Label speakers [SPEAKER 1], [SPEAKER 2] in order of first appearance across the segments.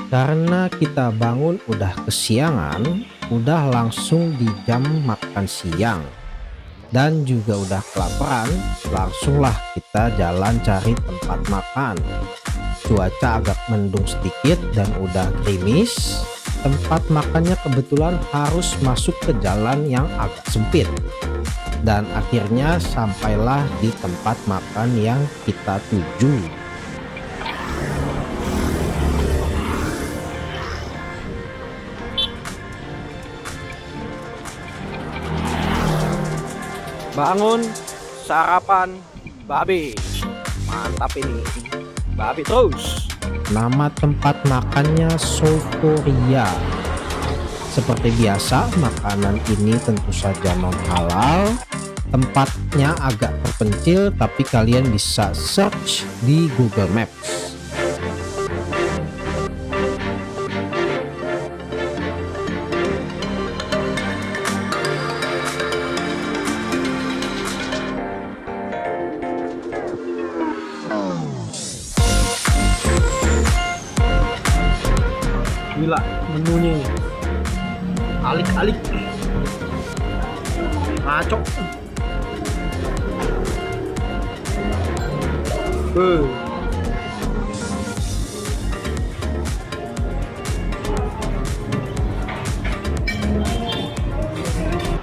[SPEAKER 1] Karena kita bangun udah kesiangan, udah langsung di jam makan siang, dan juga udah kelaparan, langsunglah kita jalan cari tempat makan. Cuaca agak mendung sedikit dan udah gerimis. Tempat makannya kebetulan harus masuk ke jalan yang agak sempit. Dan akhirnya sampailah di tempat makan yang kita tuju.
[SPEAKER 2] Bangun, sarapan, babi. Mantap ini. Babi terus.
[SPEAKER 1] Nama tempat makannya Soforia. Seperti biasa, makanan ini tentu saja non halal. Tempatnya agak terpencil, tapi kalian bisa search di Google Maps.
[SPEAKER 2] Gila menunya ini. Alik-alik. Ngaco.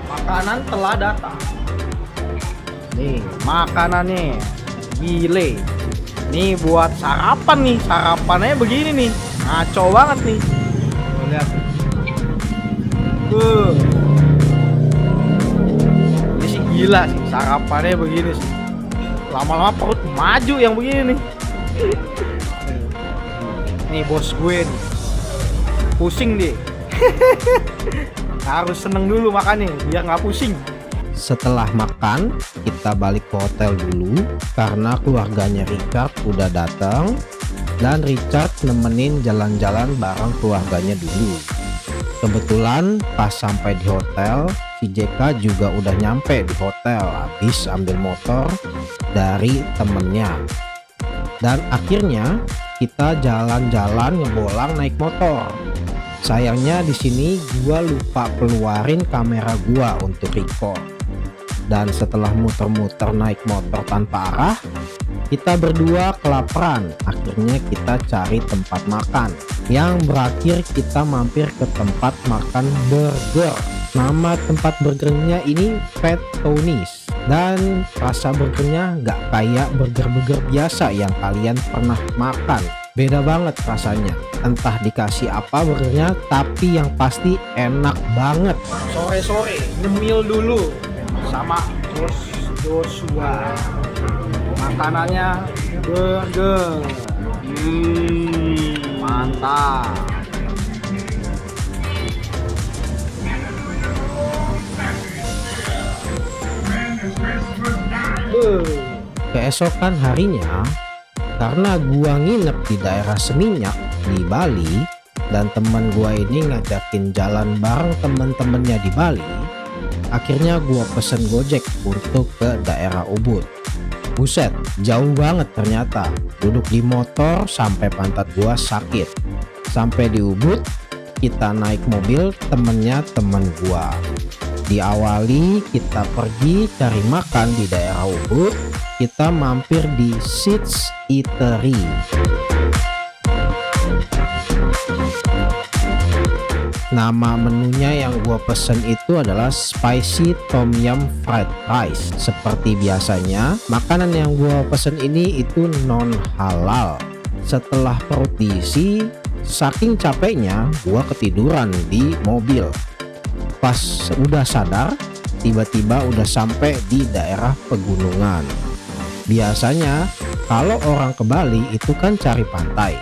[SPEAKER 2] Makanan telah datang. Nih, makanannya gile. Nih buat sarapan nih, sarapannya begini nih. Ngaco banget nih. Tuh, lihat. Ini sih gila sih, sarapannya begini sih. Lama-lama perut maju yang begini nih. Nih bos gue nih. Pusing deh. Harus seneng dulu makannya biar nggak pusing.
[SPEAKER 1] Setelah makan, kita balik ke hotel dulu karena keluarganya Richard udah datang dan Richard nemenin jalan-jalan bareng keluarganya dulu. Kebetulan pas sampai di hotel, si JK juga udah nyampe di hotel habis ambil motor dari temennya. Dan akhirnya kita jalan-jalan ngebolang naik motor. Sayangnya di sini gua lupa keluarin kamera gua untuk record. Dan setelah muter-muter naik motor tanpa arah, kita berdua kelaparan. Akhirnya kita cari tempat makan, yang berakhir kita mampir ke tempat makan burger. Nama tempat burgernya ini Fat Tony's, dan rasa burgernya nggak kayak burger-burger biasa yang kalian pernah makan. Beda banget rasanya, entah dikasih apa burgernya, tapi yang pasti enak banget.
[SPEAKER 2] Sore-sore nyemil dulu sama Bos Joshua. Makanannya burger. Mantap.
[SPEAKER 1] Keesokan harinya, karena gua nginep di daerah Seminyak di Bali dan teman gua ini ngajakin jalan bareng temen-temennya di Bali, akhirnya gua pesen Gojek untuk ke daerah Ubud. Buset, jauh banget ternyata. Duduk di motor sampai pantat gua sakit. Sampai di Ubud, kita naik mobil temennya temen gua. Diawali kita pergi cari makan di daerah Ubud. Kita mampir di Seeds Eatery. Nama menunya yang gua pesen itu adalah Spicy Tom Yum Fried Rice. Seperti biasanya, makanan yang gua pesen ini itu non halal. Setelah perut diisi, saking capeknya gua ketiduran di mobil. Pas udah sadar, tiba-tiba udah sampai di daerah pegunungan. Biasanya kalau orang ke Bali itu kan cari pantai.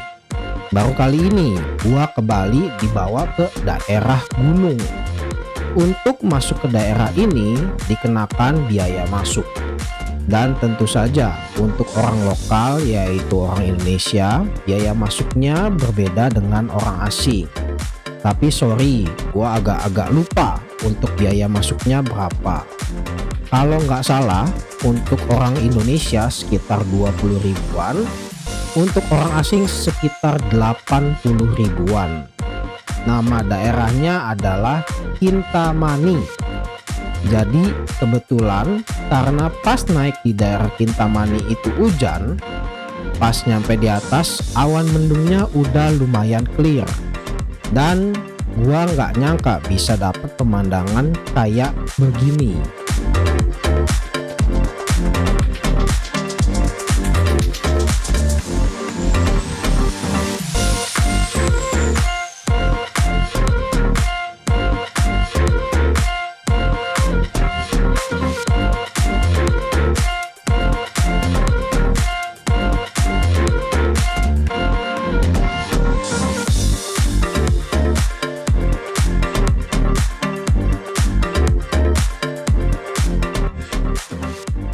[SPEAKER 1] Baru kali ini gua ke Bali dibawa ke daerah gunung. Untuk masuk ke daerah ini dikenakan biaya masuk. Dan tentu saja untuk orang lokal yaitu orang Indonesia, biaya masuknya berbeda dengan orang asing. Tapi sorry, gua agak-agak lupa untuk biaya masuknya berapa. Kalau nggak salah untuk orang Indonesia sekitar 20 ribuan, Untuk orang asing sekitar 80 ribuan. Nama daerahnya adalah Kintamani. Jadi kebetulan karena pas naik di daerah Kintamani itu hujan, pas nyampe di atas awan mendungnya udah lumayan clear. Dan gua nggak nyangka bisa dapet pemandangan kayak begini.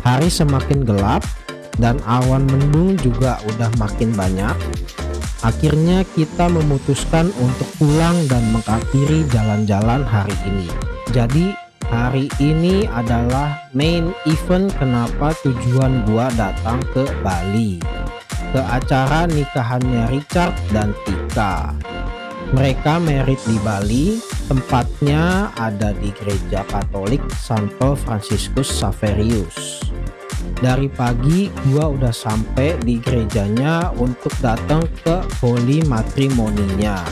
[SPEAKER 1] Hari semakin gelap dan awan mendung juga udah makin banyak. Akhirnya kita memutuskan untuk pulang dan mengakhiri jalan-jalan hari ini. Jadi hari ini adalah main event kenapa tujuan gua datang ke Bali, ke acara nikahannya Richard dan Tika. Mereka married di Bali, tempatnya ada di Gereja Katolik Santo Fransiskus Xaverius. Dari pagi gua udah sampai di gerejanya untuk datang ke holy matrimoninya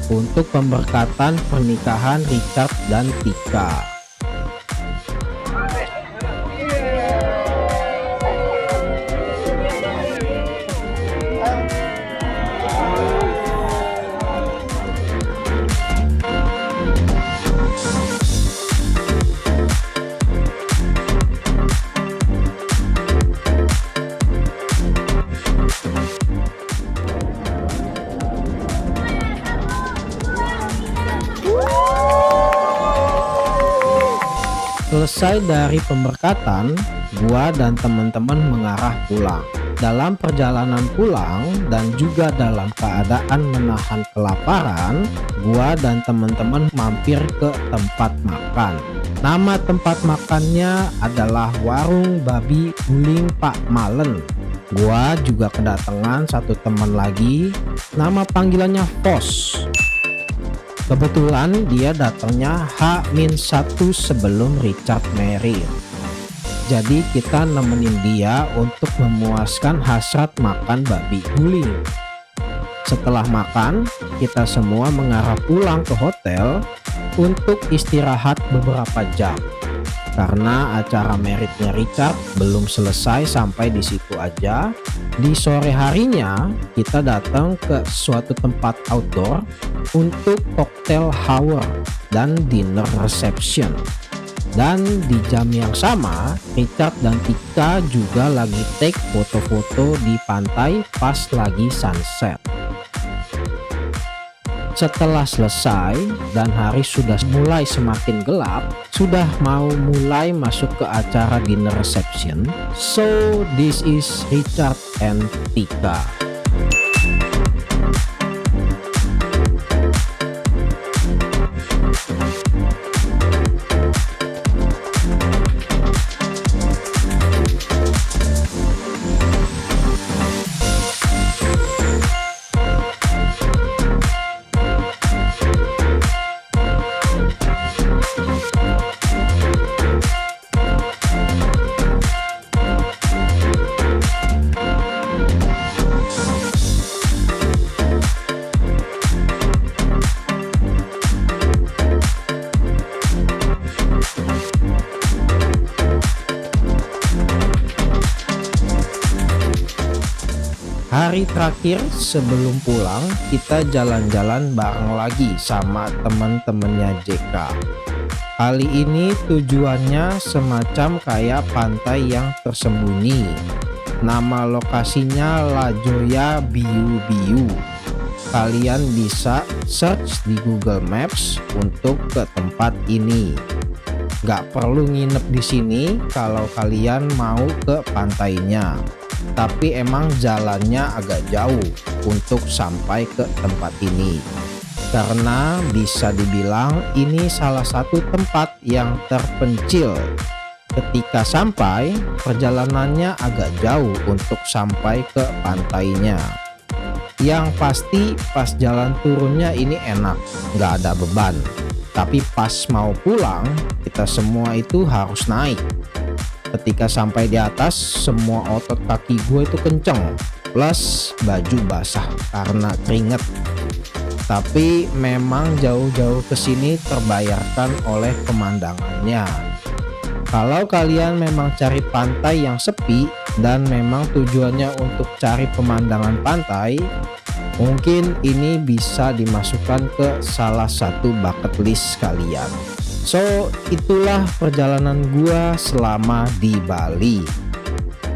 [SPEAKER 1] untuk pemberkatan pernikahan Richard dan Tika. Selesai dari pemberkatan, gua dan teman-teman mengarah pulang. Dalam perjalanan pulang dan juga dalam keadaan menahan kelaparan, gua dan teman-teman mampir ke tempat makan. Nama tempat makannya adalah Warung Babi Guling Pak Malen. Gua juga kedatangan satu teman lagi, nama panggilannya Fos. Kebetulan dia datangnya H-1 sebelum Richard married. Jadi kita nemenin dia untuk memuaskan hasrat makan babi guling. Setelah makan, kita semua mengarah pulang ke hotel untuk istirahat beberapa jam. Karena acara meritnya Richard belum selesai sampai di situ aja. Di sore harinya kita datang ke suatu tempat outdoor untuk cocktail hour dan dinner reception. Dan di jam yang sama Richard dan Tika juga lagi take foto-foto di pantai pas lagi sunset. Setelah selesai dan hari sudah mulai semakin gelap, sudah mau mulai masuk ke acara dinner reception. So this is Richard and Tika. Hari terakhir sebelum pulang, kita jalan-jalan bareng lagi sama temen-temennya JK. Kali ini tujuannya semacam kayak pantai yang tersembunyi. Nama lokasinya La Joya Biu Biu. Kalian bisa search di Google Maps untuk ke tempat ini. Gak perlu nginep di sini kalau kalian mau ke pantainya. Tapi emang jalannya agak jauh untuk sampai ke tempat ini. Karena bisa dibilang ini salah satu tempat yang terpencil. Ketika sampai, perjalanannya agak jauh untuk sampai ke pantainya. Yang pasti pas jalan turunnya ini enak, nggak ada beban. Tapi pas mau pulang, kita semua itu harus naik. Ketika sampai di atas, semua otot kaki gue itu kenceng. Plus baju basah karena keringet. Tapi memang jauh-jauh ke sini terbayarkan oleh pemandangannya. Kalau kalian memang cari pantai yang sepi dan memang tujuannya untuk cari pemandangan pantai, mungkin ini bisa dimasukkan ke salah satu bucket list kalian. So, itulah perjalanan gua selama di Bali.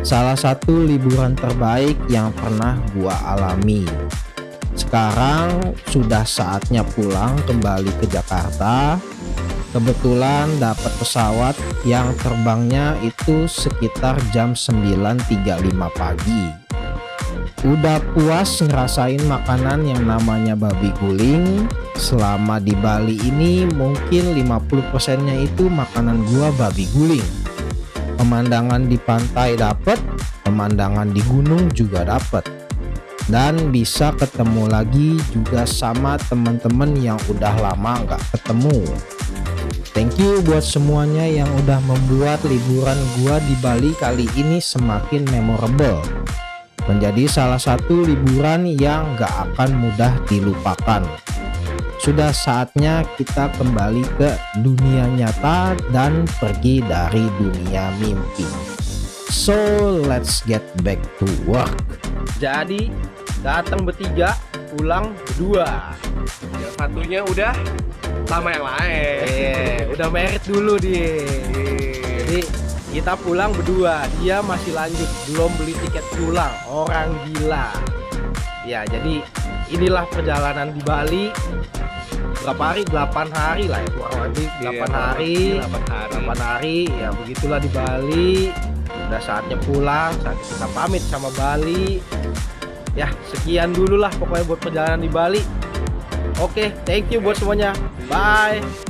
[SPEAKER 1] Salah satu liburan terbaik yang pernah gua alami. Sekarang sudah saatnya pulang kembali ke Jakarta. Kebetulan dapat pesawat yang terbangnya itu sekitar jam 9.35 pagi. Udah puas ngerasain makanan yang namanya babi guling. Selama di Bali ini mungkin 50%-nya itu makanan gua babi guling. Pemandangan di pantai dapet, pemandangan di gunung juga dapet. Dan bisa ketemu lagi juga sama teman-teman yang udah lama nggak ketemu. Thank you buat semuanya yang udah membuat liburan gua di Bali kali ini semakin memorable. Menjadi salah satu liburan yang gak akan mudah dilupakan. Sudah saatnya kita kembali ke dunia nyata dan pergi dari dunia mimpi. So let's get back to work.
[SPEAKER 2] Jadi datang bertiga, pulang berdua.
[SPEAKER 3] Yang satunya udah sama yang lain.
[SPEAKER 2] Udah merit dulu dia. Jadi kita pulang berdua, dia masih lanjut, belum beli tiket pulang. Orang gila. Ya, jadi inilah perjalanan di Bali. Berapa hari? 8 hari lah ya, kurang lebih 8 hari. 8 hari, ya begitulah di Bali. Udah saatnya pulang, saatnya kita pamit sama Bali. Ya, sekian dulu lah pokoknya buat perjalanan di Bali. Oke, thank you buat semuanya. Bye.